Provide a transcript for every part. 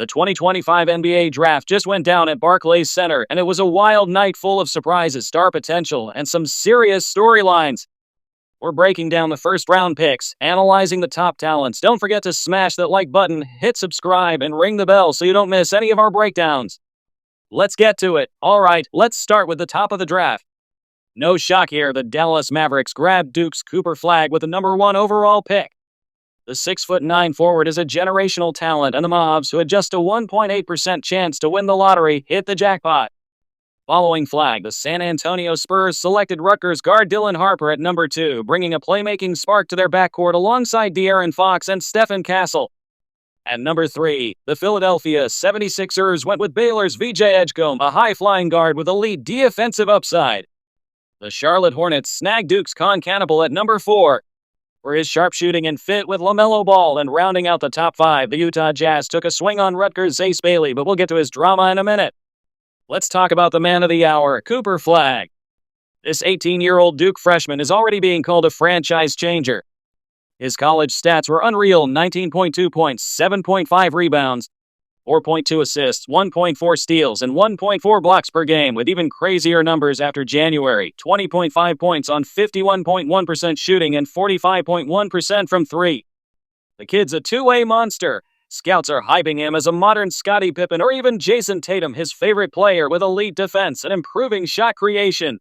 The 2025 NBA Draft just went down at Barclays Center, and it was a wild night full of surprises, star potential, and some serious storylines. We're breaking down the first round picks, analyzing the top talents. Don't forget to smash that like button, hit subscribe, and ring the bell so you don't miss any of our breakdowns. Let's get to it. Alright, let's start with the top of the draft. No shock here, the Dallas Mavericks grabbed Duke's Cooper Flagg with the number 1 overall pick. The 6'9" forward is a generational talent, and the Mavs, who had just a 1.8% chance to win the lottery, hit the jackpot. Following Flagg, the San Antonio Spurs selected Rutgers guard Dylan Harper at number 2, bringing a playmaking spark to their backcourt alongside De'Aaron Fox and Stephen Castle. At number 3, the Philadelphia 76ers went with Baylor's VJ Edgecombe, a high-flying guard with elite defensive upside. The Charlotte Hornets snagged Duke's Con Cannibal at number 4. For his sharpshooting and fit with LaMelo Ball, and rounding out the top 5, the Utah Jazz took a swing on Rutgers' Ace Bailey, but we'll get to his drama in a minute. Let's talk about the man of the hour, Cooper Flagg. This 18-year-old Duke freshman is already being called a franchise changer. His college stats were unreal: 19.2 points, 7.5 rebounds, 4.2 assists, 1.4 steals, and 1.4 blocks per game, with even crazier numbers after January: 20.5 points on 51.1% shooting and 45.1% from 3. The kid's a two-way monster. Scouts are hyping him as a modern Scottie Pippen or even Jason Tatum, his favorite player, with elite defense and improving shot creation.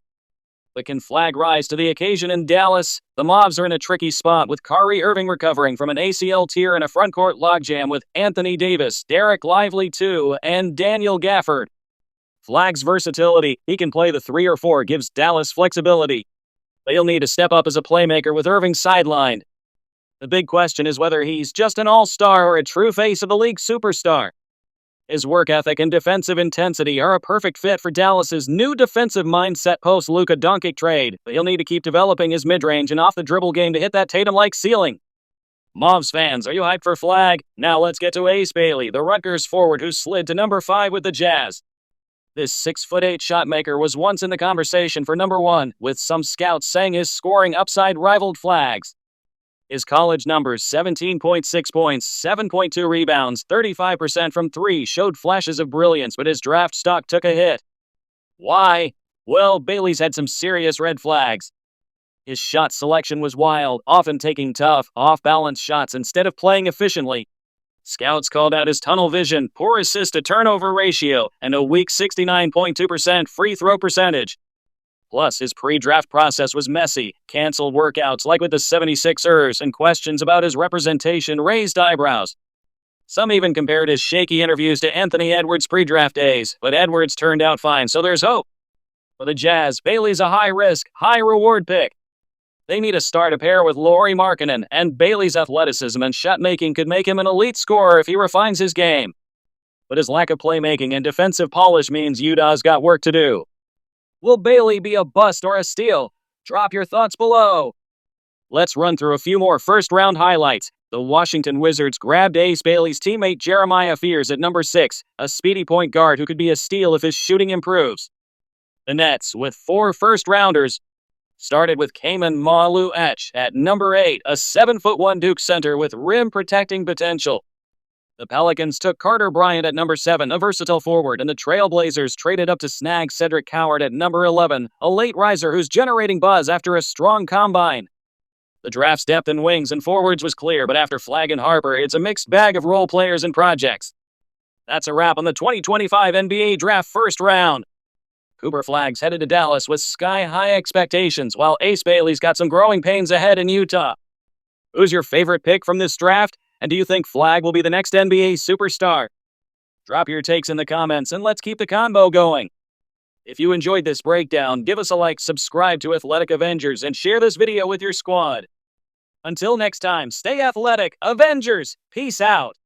But can Flagg rise to the occasion in Dallas? The Mavs are in a tricky spot, with Kyrie Irving recovering from an ACL tear and a frontcourt logjam with Anthony Davis, Derek Lively II, and Daniel Gafford. Flagg's versatility, he can play the 3 or 4, gives Dallas flexibility. But he'll need to step up as a playmaker with Irving sidelined. The big question is whether he's just an all-star or a true face of the league superstar. His work ethic and defensive intensity are a perfect fit for Dallas's new defensive mindset post-Luka Doncic trade, but he'll need to keep developing his mid-range and off-the-dribble game to hit that Tatum-like ceiling. Mavs fans, are you hyped for Flagg? Now let's get to Ace Bailey, the Rutgers forward who slid to number 5 with the Jazz. This 6'8" shotmaker was once in the conversation for number 1, with some scouts saying his scoring upside rivaled Flagg's. His college numbers: 17.6 points, 7.2 rebounds, 35% from 3 showed flashes of brilliance, but his draft stock took a hit. Why? Well, Bailey's had some serious red flags. His shot selection was wild, often taking tough, off-balance shots instead of playing efficiently. Scouts called out his tunnel vision, poor assist-to-turnover ratio, and a weak 69.2% free throw percentage. Plus, his pre-draft process was messy, canceled workouts like with the 76ers, and questions about his representation raised eyebrows. Some even compared his shaky interviews to Anthony Edwards' pre-draft days, but Edwards turned out fine, so there's hope. For the Jazz, Bailey's a high-risk, high-reward pick. They need to start a pair with Lauri Markkanen, and Bailey's athleticism and shot-making could make him an elite scorer if he refines his game. But his lack of playmaking and defensive polish means Utah's got work to do. Will Bailey be a bust or a steal? Drop your thoughts below. Let's run through a few more first-round highlights. The Washington Wizards grabbed Ace Bailey's teammate Jeremiah Fears at number 6, a speedy point guard who could be a steal if his shooting improves. The Nets, with 4 first-rounders, started with Kaman Malu-Etch at number 8, a 7'1" Duke center with rim-protecting potential. The Pelicans took Carter Bryant at number 7, a versatile forward, and the Trailblazers traded up to snag Cedric Coward at number 11, a late riser who's generating buzz after a strong combine. The draft's depth in wings and forwards was clear, but after Flagg and Harper, it's a mixed bag of role players and projects. That's a wrap on the 2025 NBA Draft first round. Cooper Flagg's headed to Dallas with sky-high expectations, while Ace Bailey's got some growing pains ahead in Utah. Who's your favorite pick from this draft? And do you think Flagg will be the next NBA superstar? Drop your takes in the comments and let's keep the convo going. If you enjoyed this breakdown, give us a like, subscribe to Athletic Avengers, and share this video with your squad. Until next time, stay athletic, Avengers! Peace out!